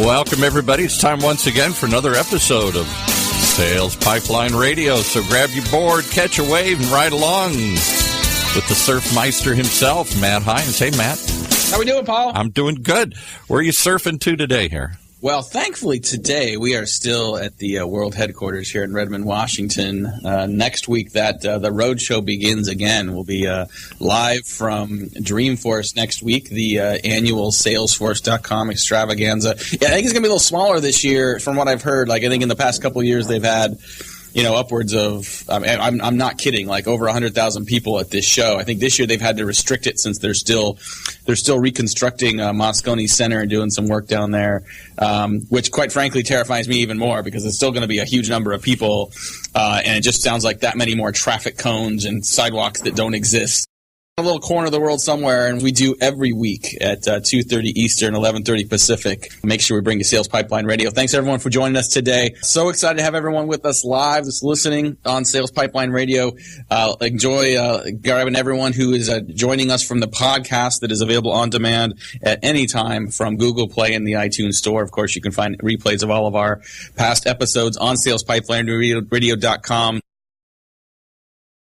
Welcome, everybody. It's time once again for another episode of Sales Pipeline Radio. So grab your board, catch a wave, and ride along with the Surfmeister himself, Matt Hines. Hey, Matt. How we doing, Paul? I'm doing good. Where are you surfing to today here? Well, thankfully today we are still at the world headquarters here in Redmond, Washington. Next week the road show begins again. We'll be live from DreamForce next week, the annual Salesforce.com extravaganza. Yeah, I think it's going to be a little smaller this year from what I've heard. Like I think in the past couple of years they've had upwards of, I'm not kidding, like over 100,000 people at this show. I think this year they've had to restrict it since they're still reconstructing Moscone Center and doing some work down there, which quite frankly terrifies me even more because it's still going to be a huge number of people, and it just sounds like that many more traffic cones and sidewalks that don't exist. A little corner of the world somewhere, and we do every week at 2:30 Eastern, 11:30 Pacific. Make sure we bring you Sales Pipeline Radio. Thanks, everyone, for joining us today. So excited to have everyone with us live that's listening on Sales Pipeline Radio. Enjoy grabbing everyone who is joining us from the podcast that is available on demand at any time from Google Play and the iTunes Store. Of course, you can find replays of all of our past episodes on SalesPipelineRadio.com.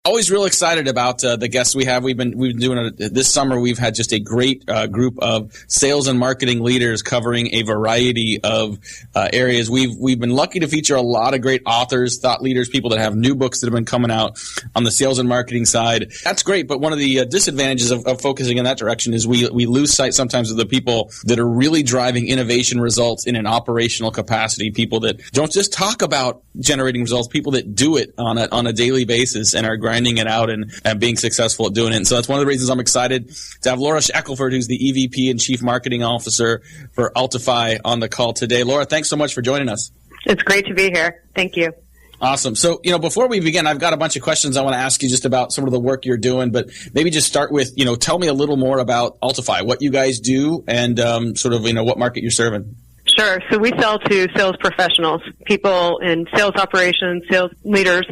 Always real excited about the guests we have. We've been doing this summer. We've had just a great group of sales and marketing leaders covering a variety of areas. We've been lucky to feature a lot of great authors, thought leaders, people that have new books that have been coming out on the sales and marketing side. That's great, but one of the disadvantages of focusing in that direction is we lose sight sometimes of the people that are really driving innovation results in an operational capacity. People that don't just talk about generating results, people that do it on a daily basis and are grinding it out and being successful at doing it. And so that's one of the reasons I'm excited to have Lara Shackelford, who's the EVP and Chief Marketing Officer for Altify, on the call today. Lara, thanks so much for joining us. It's great to be here. Thank you. Awesome. So, before we begin, I've got a bunch of questions I want to ask you just about some of the work you're doing, but maybe just start with, tell me a little more about Altify, what you guys do, and what market you're serving. Sure. So we sell to sales professionals, people in sales operations, sales leaders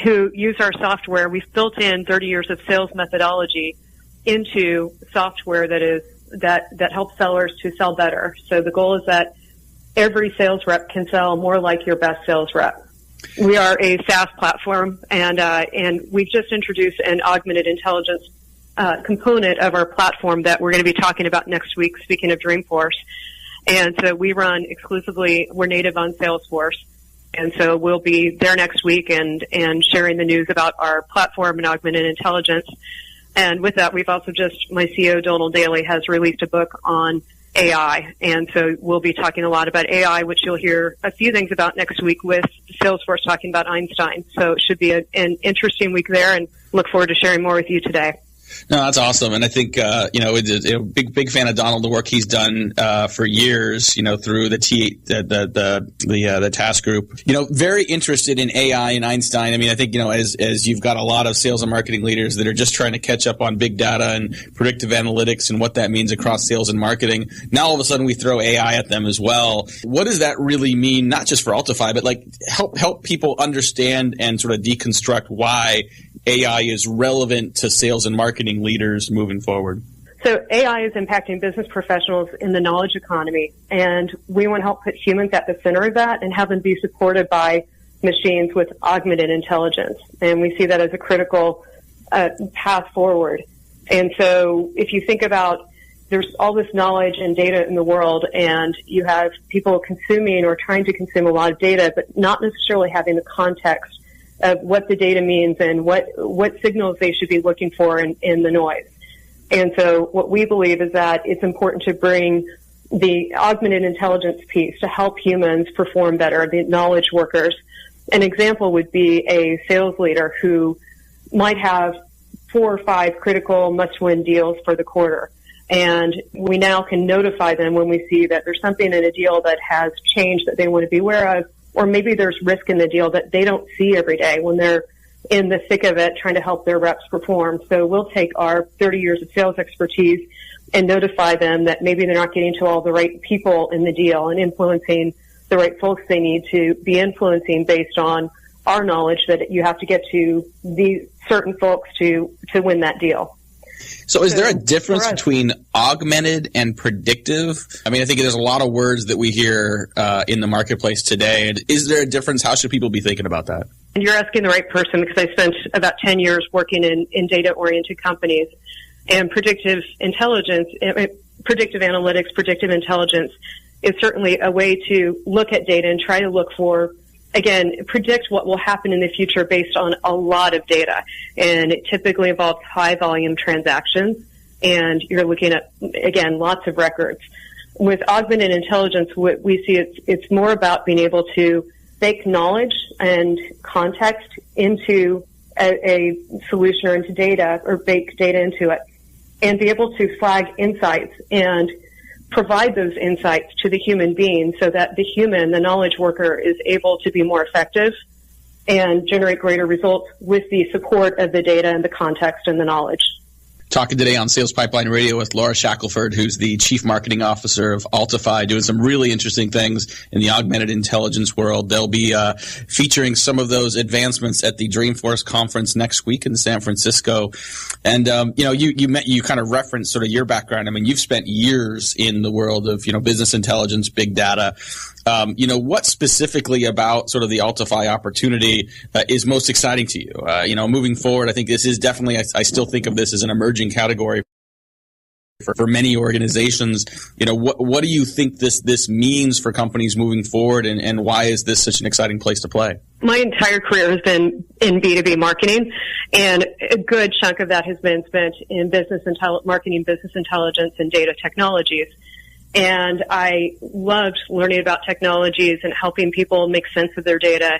who use our software. We've built in 30 years of sales methodology into software that helps sellers to sell better. So the goal is that every sales rep can sell more like your best sales rep. We are a SaaS platform, and we've just introduced an Augmented Intelligence component of our platform that we're going to be talking about next week, speaking of DreamForce. And so we run exclusively, we're native on Salesforce. And so we'll be there next week and sharing the news about our platform and Augmented Intelligence. And with that, we've also my CEO, Donald Daly, has released a book on AI. And so we'll be talking a lot about AI, which you'll hear a few things about next week with Salesforce talking about Einstein. So it should be an interesting week there, and look forward to sharing more with you today. No, that's awesome, and I think big fan of Donald, the work he's done for years, through the task group. Very interested in AI and Einstein. I mean, I think as you've got a lot of sales and marketing leaders that are just trying to catch up on big data and predictive analytics and what that means across sales and marketing. Now all of a sudden we throw AI at them as well. What does that really mean? Not just for Altify, but help people understand and sort of deconstruct why AI is relevant to sales and marketing leaders moving forward. So AI is impacting business professionals in the knowledge economy, and we want to help put humans at the center of that and have them be supported by machines with augmented intelligence. And we see that as a critical path forward. And so if you think about, there's all this knowledge and data in the world, and you have people consuming or trying to consume a lot of data, but not necessarily having the context of what the data means and what signals they should be looking for in the noise. And so what we believe is that it's important to bring the augmented intelligence piece to help humans perform better, the knowledge workers. An example would be a sales leader who might have 4 or 5 critical must-win deals for the quarter. And we now can notify them when we see that there's something in a deal that has changed that they want to be aware of, or maybe there's risk in the deal that they don't see every day when they're in the thick of it trying to help their reps perform. So we'll take our 30 years of sales expertise and notify them that maybe they're not getting to all the right people in the deal and influencing the right folks they need to be influencing based on our knowledge that you have to get to these certain folks to win that deal. So is there a difference between augmented and predictive? I mean, I think there's a lot of words that we hear in the marketplace today. Is there a difference? How should people be thinking about that? And you're asking the right person, because I spent about 10 years working in data-oriented companies. And predictive intelligence, predictive analytics, predictive intelligence is certainly a way to look at data and try to look for, again, predict what will happen in the future based on a lot of data. And it typically involves high volume transactions, and you're looking at, again, lots of records. With augmented intelligence, what we see it's more about being able to bake knowledge and context into a solution or into data, or bake data into it, and be able to flag insights and provide those insights to the human being so that the human, the knowledge worker, is able to be more effective and generate greater results with the support of the data and the context and the knowledge. Talking today on Sales Pipeline Radio with Lara Shackelford, who's the Chief Marketing Officer of Altify, doing some really interesting things in the augmented intelligence world. They'll be featuring some of those advancements at the DreamForce conference next week in San Francisco. And you kind of referenced sort of your background. I mean, you've spent years in the world of business intelligence, big data. What specifically about sort of the Altify opportunity is most exciting to you? Moving forward, I think this is definitely, I still think of this as an emerging category for many organizations. What do you think this means for companies moving forward, and why is this such an exciting place to play? My entire career has been in B2B marketing, and a good chunk of that has been spent in marketing, business intelligence, and data technologies. And I loved learning about technologies and helping people make sense of their data.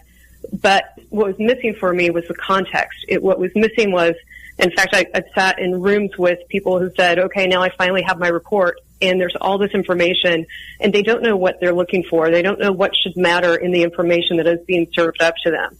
But what was missing for me was the context. What was missing was, in fact, I sat in rooms with people who said, okay, now I finally have my report, and there's all this information, and they don't know what they're looking for. They don't know what should matter in the information that is being served up to them.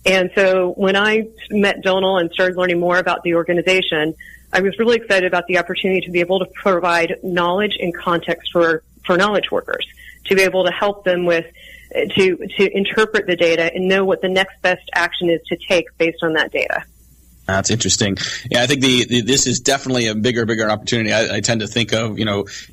And so when I met Donal and started learning more about the organization, I was really excited about the opportunity to be able to provide knowledge and context for knowledge workers, to be able to help them with to interpret the data and know what the next best action is to take based on that data. That's interesting. Yeah, I think this is definitely a bigger opportunity. I tend to think of,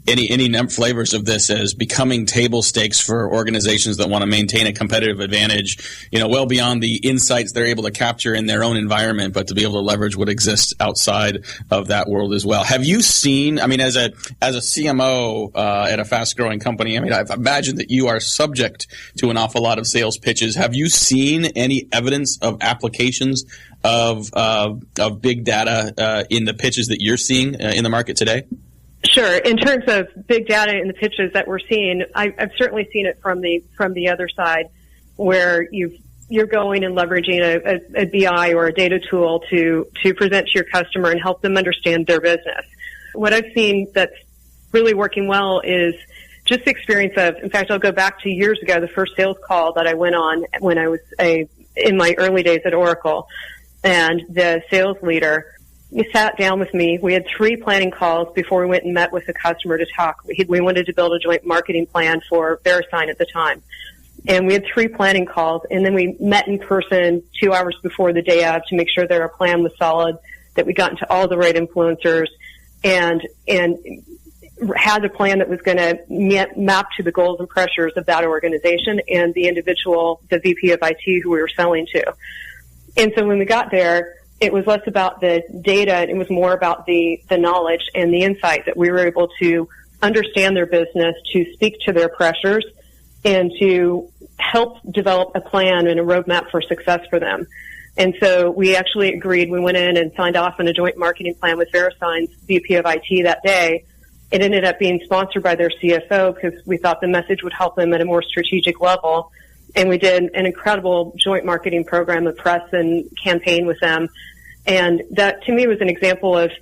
any flavors of this as becoming table stakes for organizations that want to maintain a competitive advantage, well beyond the insights they're able to capture in their own environment, but to be able to leverage what exists outside of that world as well. Have you seen, as a CMO at a fast growing company, I've imagined that you are subject to an awful lot of sales pitches. Have you seen any evidence of applications of big data in the pitches that you're seeing in the market today? Sure. In terms of big data in the pitches that we're seeing, I've certainly seen it from the other side, where you're going and leveraging a BI or a data tool to present to your customer and help them understand their business. What I've seen that's really working well is just the experience of, in fact, I'll go back to years ago, the first sales call that I went on when I was in my early days at Oracle. And the sales leader, he sat down with me. We had 3 planning calls before we went and met with the customer to talk. We wanted to build a joint marketing plan for VeriSign at the time. And we had 3 planning calls, and then we met in person 2 hours before the day of to make sure that our plan was solid, that we got into all the right influencers, and had a plan that was going to map to the goals and pressures of that organization and the individual, the VP of IT who we were selling to. And so when we got there, it was less about the data, and it was more about the knowledge and the insight that we were able to understand their business, to speak to their pressures, and to help develop a plan and a roadmap for success for them. And so we actually agreed. We went in and signed off on a joint marketing plan with VeriSign's VP of IT that day. It ended up being sponsored by their CFO because we thought the message would help them at a more strategic level. And we did an incredible joint marketing program, a press and campaign with them. And that, to me, was an example of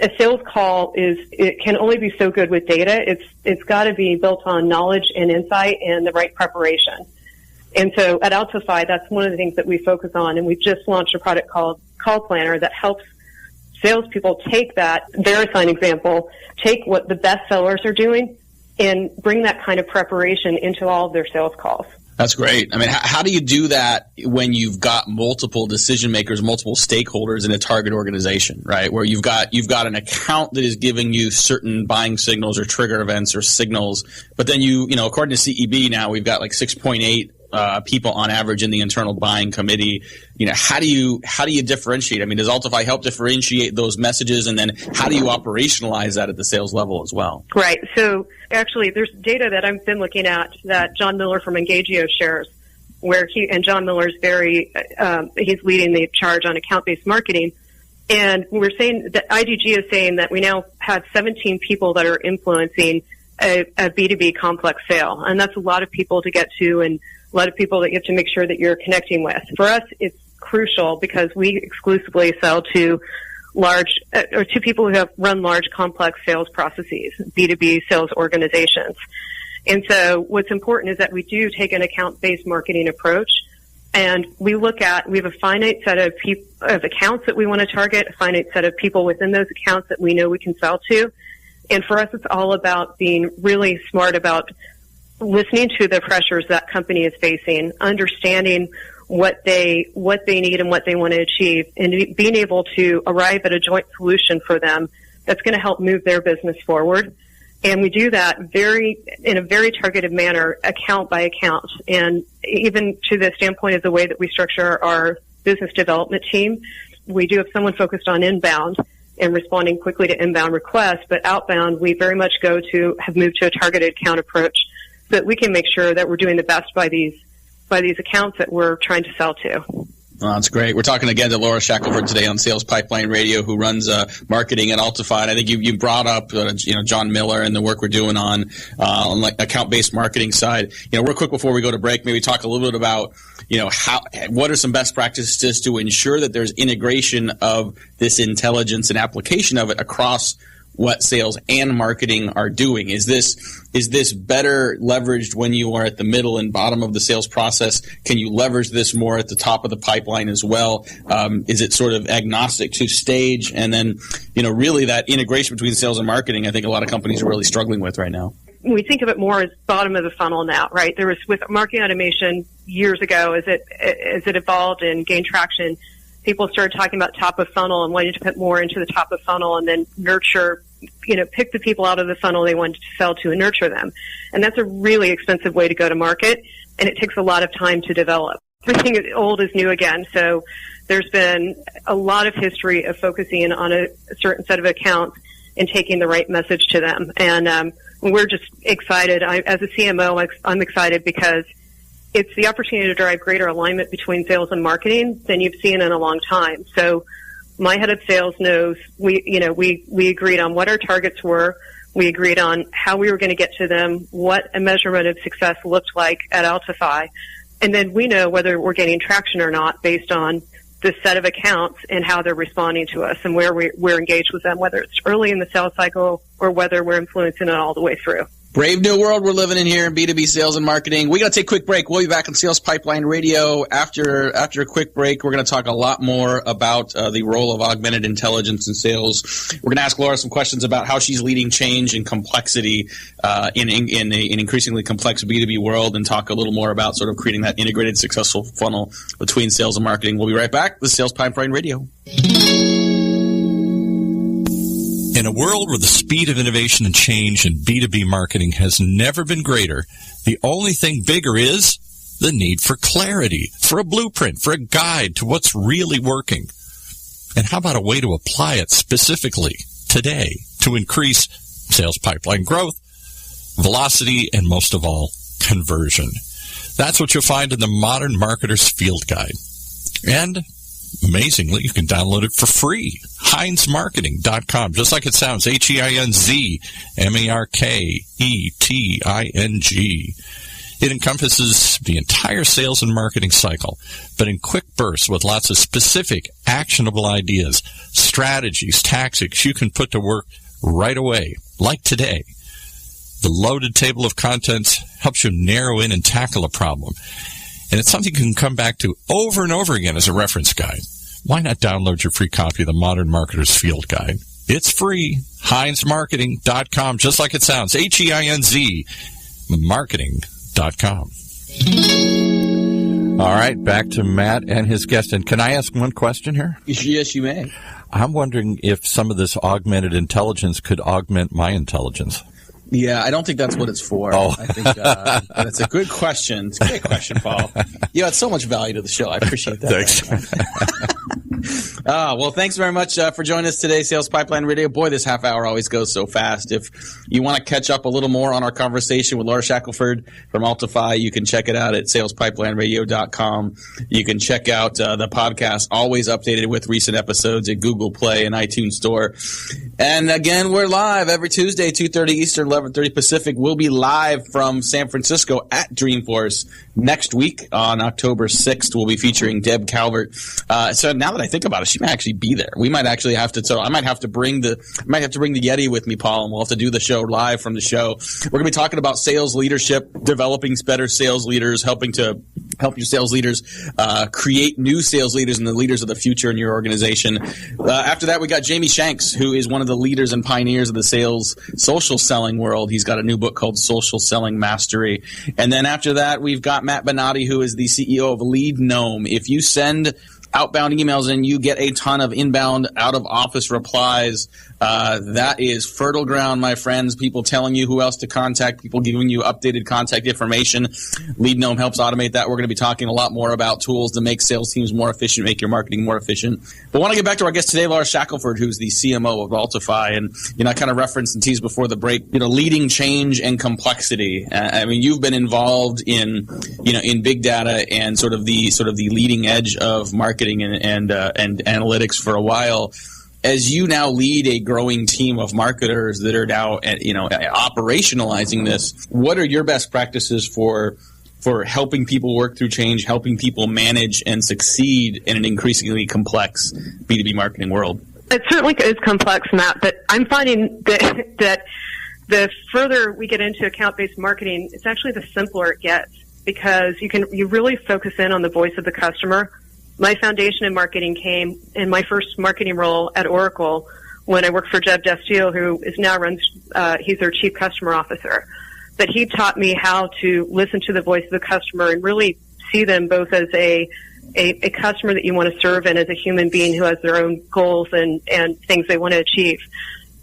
a sales call it can only be so good with data. It's got to be built on knowledge and insight and the right preparation. And so at Altify, that's one of the things that we focus on. And we've just launched a product called Call Planner that helps salespeople take that VeriSign example, take what the best sellers are doing, and bring that kind of preparation into all of their sales calls. That's great. I mean, how do you do that when you've got multiple decision makers, multiple stakeholders in a target organization, right? Where you've got an account that is giving you certain buying signals or trigger events or signals, but then according to CEB now, we've got like 6.8 people on average in the internal buying committee. How do you differentiate? I mean, does Altify help differentiate those messages, and then how do you operationalize that at the sales level as well? Right. So actually, there's data that I've been looking at that John Miller from Engagio shares, where John Miller's he's leading the charge on account-based marketing. And we're saying that IDG is saying that we now have 17 people that are influencing a B2B complex sale. And that's a lot of people to get to, and a lot of people that you have to make sure that you're connecting with. For us, it's crucial because we exclusively sell to to people who have run large complex sales processes, B2B sales organizations. And so what's important is that we do take an account-based marketing approach, and we have a finite set of accounts that we want to target, a finite set of people within those accounts that we know we can sell to. And for us, it's all about being really smart about listening to the pressures that company is facing, understanding what they need and what they want to achieve, and being able to arrive at a joint solution for them that's going to help move their business forward. And we do that in a very targeted manner, account by account. And even to the standpoint of the way that we structure our business development team, we do have someone focused on inbound and responding quickly to inbound requests, but outbound, we very much have moved to a targeted account approach so that we can make sure that we're doing the best by these accounts that we're trying to sell to. Oh, that's great. We're talking again to Lara Shackelford today on Sales Pipeline Radio, who runs marketing at Altify. And I think you brought up John Miller and the work we're doing on like account-based marketing side. Real quick before we go to break, maybe talk a little bit about what are some best practices to ensure that there's integration of this intelligence and application of it across what sales and marketing are doing. Is this better leveraged when you are at the middle and bottom of the sales process? Can you leverage this more at the top of the pipeline as well? Is it sort of agnostic to stage? And then, really that integration between sales and marketing, I think a lot of companies are really struggling with right now. We think of it more as bottom of the funnel now, right? There was, with marketing automation years ago, as it evolved and gained traction, people started talking about top of funnel and wanting to put more into the top of funnel and then nurture, pick the people out of the funnel they wanted to sell to and nurture them. And that's a really expensive way to go to market, and it takes a lot of time to develop. Everything old is new again. So there's been a lot of history of focusing on a certain set of accounts and taking the right message to them. And we're just excited. As a CMO, I'm excited because it's the opportunity to drive greater alignment between sales and marketing than you've seen in a long time. So my head of sales knows we agreed on what our targets were. We agreed on how we were going to get to them, what a measurement of success looked like at Altify. And then we know whether we're getting traction or not based on the set of accounts and how they're responding to us and where we're engaged with them, whether it's early in the sales cycle or whether we're influencing it all the way through. Brave new world we're living in here in B2B sales and marketing. We got to take a quick break. We'll be back on Sales Pipeline Radio. After a quick break, we're going to talk a lot more about the role of augmented intelligence in sales. We're going to ask Lara some questions about how she's leading change and complexity in an increasingly complex B2B world, and talk a little more about sort of creating that integrated, successful funnel between sales and marketing. We'll be right back with Sales Pipeline Radio. In a world where the speed of innovation and change in B2B marketing has never been greater, the only thing bigger is the need for clarity, for a blueprint, for a guide to what's really working. And how about a way to apply it specifically today to increase sales pipeline growth, velocity, and most of all, conversion? That's what you'll find in the Modern Marketer's Field Guide. And amazingly, you can download it for free. HeinzMarketing.com, just like it sounds, HeinzMarketing. It encompasses the entire sales and marketing cycle, but in quick bursts with lots of specific, actionable ideas, strategies, tactics you can put to work right away, like today. The loaded table of contents helps you narrow in and tackle a problem. And it's something you can come back to over and over again as a reference guide. Why not download your free copy of the Modern Marketer's Field Guide? It's free. HeinzMarketing.com, just like it sounds. HEINZ, marketing.com. All right, back to Matt and his guest. And can I ask one question here? Yes, you may. I'm wondering if some of this augmented intelligence could augment my intelligence. Yeah, I don't think that's what it's for. Oh. I think that's a good question. It's a great question, Paul. You add so much value to the show. I appreciate that. Thanks. Well, thanks very much for joining us today, Sales Pipeline Radio. Boy, this half hour always goes so fast. If you want to catch up a little more on our conversation with Lara Shackelford from Altify, you can check it out at salespipelineradio.com. You can check out the podcast, always updated with recent episodes at Google Play and iTunes Store. And again, we're live every Tuesday, 2:30 Eastern, 11:30 Pacific. We'll be live from San Francisco at DreamForce next week on October 6th. We'll be featuring Deb Calvert. So now that I think about it, she might actually be there. We might actually have to. So I might have to bring the Yeti with me, Paul, and we'll have to do the show live from the show. We're going to be talking about sales leadership, developing better sales leaders, helping to help your sales leaders create new sales leaders and the leaders of the future in your organization. After that, we got Jamie Shanks, who is one of the leaders and pioneers of the sales social selling world. He's got a new book called Social Selling Mastery. And then after that, we've got Matt Bonatti, who is the CEO of Lead Gnome. If you send outbound emails and you get a ton of inbound out-of-office replies, that is fertile ground, my friends. People telling you who else to contact, people giving you updated contact information. Lead Gnome helps automate that. We're going to be talking a lot more about tools to make sales teams more efficient, make your marketing more efficient. But I want to get back to our guest today, Lars Shackelford, who's the CMO of Altify. And, I kind of referenced and teased before the break, leading change and complexity. I mean, you've been involved in big data and sort of the leading edge of marketing and analytics for a while. As you now lead a growing team of marketers that are now, operationalizing this, what are your best practices for helping people work through change, helping people manage and succeed in an increasingly complex B2B marketing world? It certainly is complex, Matt, but I'm finding that the further we get into account-based marketing, it's actually the simpler it gets, because you really focus in on the voice of the customer. My foundation in marketing came in my first marketing role at Oracle when I worked for Jeb Destiel, who is now he's their chief customer officer. But he taught me how to listen to the voice of the customer and really see them both as a customer that you want to serve and as a human being who has their own goals and things they want to achieve.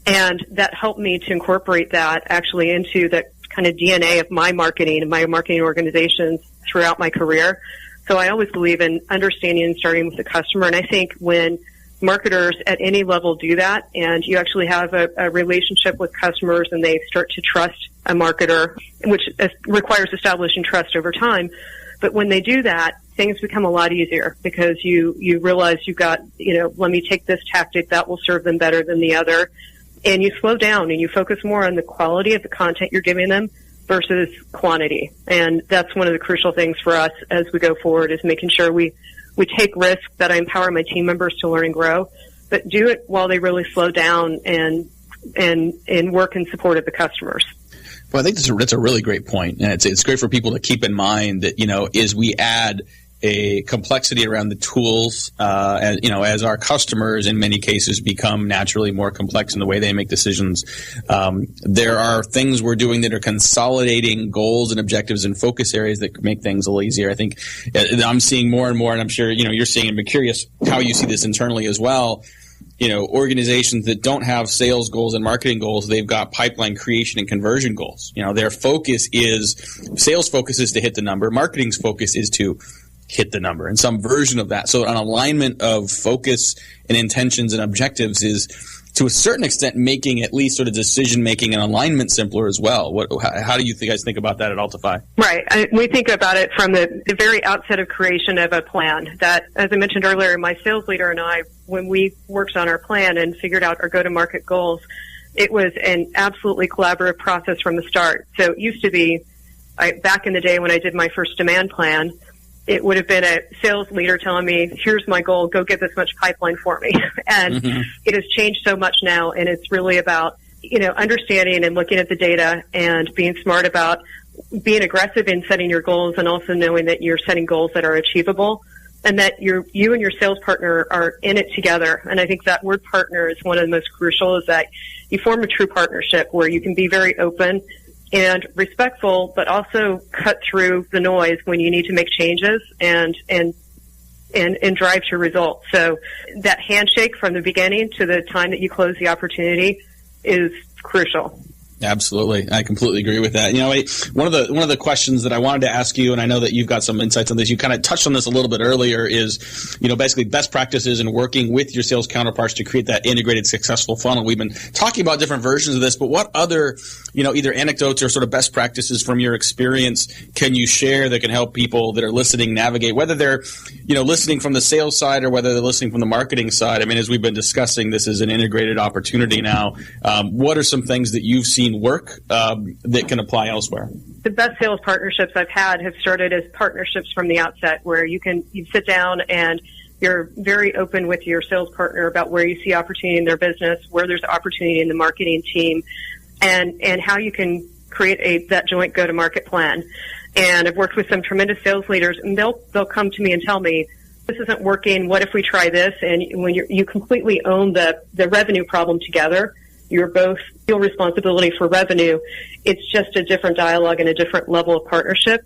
And that helped me to incorporate that actually into the kind of DNA of my marketing and my marketing organizations throughout my career. So I always believe in understanding and starting with the customer. And I think when marketers at any level do that, and you actually have a relationship with customers and they start to trust a marketer, which requires establishing trust over time. But when they do that, things become a lot easier because you realize you've got, let me take this tactic that will serve them better than the other. And you slow down and you focus more on the quality of the content you're giving them versus quantity. And that's one of the crucial things for us as we go forward, is making sure we take risks, that I empower my team members to learn and grow, but do it while they really slow down and work in support of the customers. Well, I think that's a really great point. And it's great for people to keep in mind that, as we add a complexity around the tools, as our customers in many cases become naturally more complex in the way they make decisions. There are things we're doing that are consolidating goals and objectives and focus areas that make things a little easier. I think I'm seeing more and more, and I'm sure, you're seeing, and I'm curious how you see this internally as well. Organizations that don't have sales goals and marketing goals, they've got pipeline creation and conversion goals. Their focus is, sales focus is to hit the number, marketing's focus is to hit the number, and some version of that. So an alignment of focus and intentions and objectives is, to a certain extent, making at least sort of decision-making and alignment simpler as well. How do you guys think about that at Altify? Right. We think about it from the very outset of creation of a plan. That, as I mentioned earlier, my sales leader and I, when we worked on our plan and figured out our go-to-market goals, it was an absolutely collaborative process from the start. So it used to be, back in the day when I did my first demand plan, it would have been a sales leader telling me, here's my goal, go get this much pipeline for me. And It has changed so much now, and it's really about, understanding and looking at the data and being smart about being aggressive in setting your goals, and also knowing that you're setting goals that are achievable and that you and your sales partner are in it together. And I think that word partner is one of the most crucial, is that you form a true partnership where you can be very open and respectful, but also cut through the noise when you need to make changes and drive to results. So that handshake from the beginning to the time that you close the opportunity is crucial. Absolutely. I completely agree with that. One of the questions that I wanted to ask you, and I know that you've got some insights on this, you kind of touched on this a little bit earlier, is, basically best practices in working with your sales counterparts to create that integrated, successful funnel. We've been talking about different versions of this, but what other, either anecdotes or sort of best practices from your experience can you share that can help people that are listening navigate, whether they're, listening from the sales side or whether they're listening from the marketing side? I mean, as we've been discussing, this is an integrated opportunity now. What are some things that you've seen work that can apply elsewhere? The best sales partnerships I've had have started as partnerships from the outset, where you sit down and you're very open with your sales partner about where you see opportunity in their business, where there's opportunity in the marketing team, and how you can create that joint go-to-market plan. And I've worked with some tremendous sales leaders, and they'll come to me and tell me, this isn't working, what if we try this? And when you completely own the revenue problem together, you both feel responsibility for revenue. It's just a different dialogue and a different level of partnership.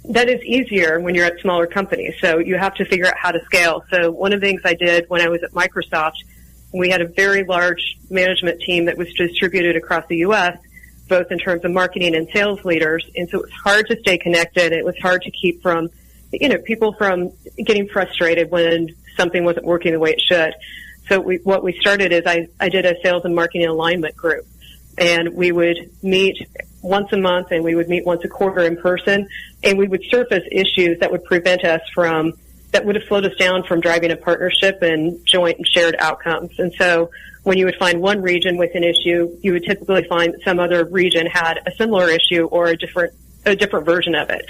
That is easier when you're at smaller companies. So you have to figure out how to scale. So one of the things I did when I was at Microsoft, we had a very large management team that was distributed across the U.S., both in terms of marketing and sales leaders. And so it was hard to stay connected. It was hard to keep people from getting frustrated when something wasn't working the way it should. So what we started is I did a sales and marketing alignment group, and we would meet once a month and we would meet once a quarter in person, and we would surface issues that would prevent us that would have slowed us down from driving a partnership and joint and shared outcomes. And so when you would find one region with an issue, you would typically find that some other region had a similar issue or a different version of it.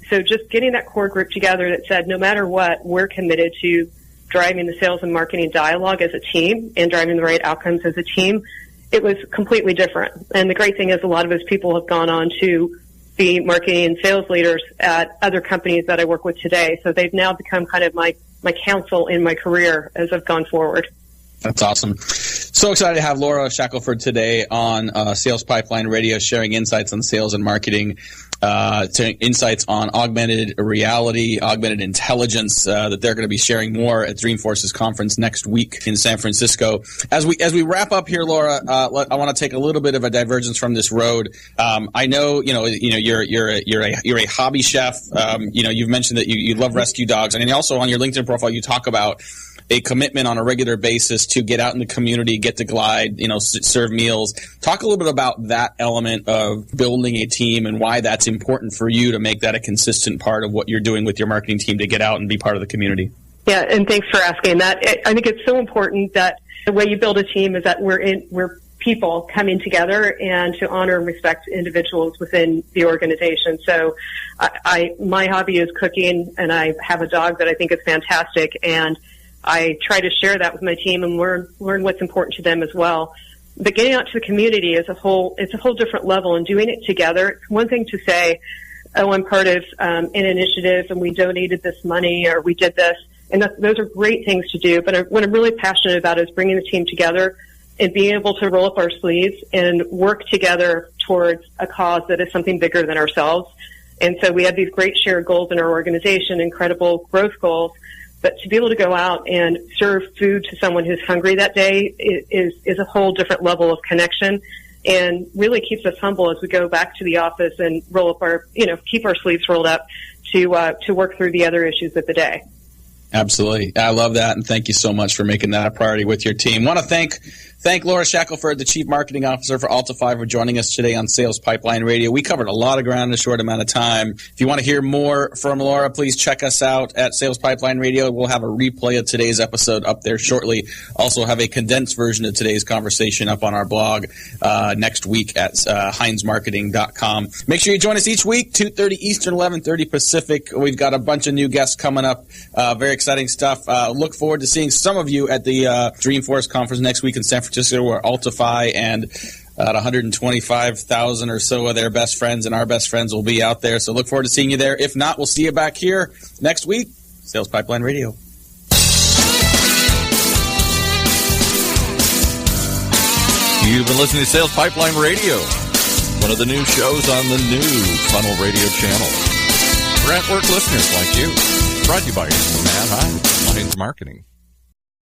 So just getting that core group together that said, no matter what, we're committed to driving the sales and marketing dialogue as a team and driving the right outcomes as a team, it was completely different. And the great thing is a lot of us people have gone on to be marketing and sales leaders at other companies that I work with today. So they've now become kind of my counsel in my career as I've gone forward. That's awesome. So excited to have Lara Shackelford today on Sales Pipeline Radio, sharing insights on sales and marketing, insights on augmented reality, augmented intelligence, that they're going to be sharing more at DreamForce's conference next week in San Francisco. As we wrap up here, Lara, I want to take a little bit of a divergence from this road. I know, you're a hobby chef. You've mentioned that you love rescue dogs, and then also on your LinkedIn profile you talk about a commitment on a regular basis to get out in the community, get to glide, serve meals. Talk a little bit about that element of building a team and why that's important for you to make that a consistent part of what you're doing with your marketing team to get out and be part of the community. Yeah, and thanks for asking that. I think it's so important that the way you build a team is that we're people coming together and to honor and respect individuals within the organization. So my hobby is cooking, and I have a dog that I think is fantastic, and I try to share that with my team and learn what's important to them as well. But getting out to the community it's a whole different level, and doing it together. It's one thing to say, oh, I'm part of an initiative and we donated this money or we did this, and those are great things to do. But what I'm really passionate about is bringing the team together and being able to roll up our sleeves and work together towards a cause that is something bigger than ourselves. And so we have these great shared goals in our organization, incredible growth goals. But to be able to go out and serve food to someone who's hungry that day is a whole different level of connection, and really keeps us humble as we go back to the office and roll up keep our sleeves rolled up to work through the other issues of the day. Absolutely. I love that, and thank you so much for making that a priority with your team. Want to thank Lara Shackelford, the Chief Marketing Officer for Altify, for joining us today on Sales Pipeline Radio. We covered a lot of ground in a short amount of time. If you want to hear more from Lara, please check us out at Sales Pipeline Radio. We'll have a replay of today's episode up there shortly. Also have a condensed version of today's conversation up on our blog next week at HeinzMarketing.com. Make sure you join us each week, 2:30 Eastern, 11:30 Pacific. We've got a bunch of new guests coming up. Very exciting stuff. Look forward to seeing some of you at the DreamForce conference next week in San Francisco, where Altify and 125,000 or so of their best friends and our best friends will be out there. So look forward to seeing you there. If not, we'll see you back here next week. Sales Pipeline Radio. You've been listening to Sales Pipeline Radio. one of the new shows on the new Funnel Radio channel. For at-work listeners like you. Brought to you by Matt Hines, Hines Marketing.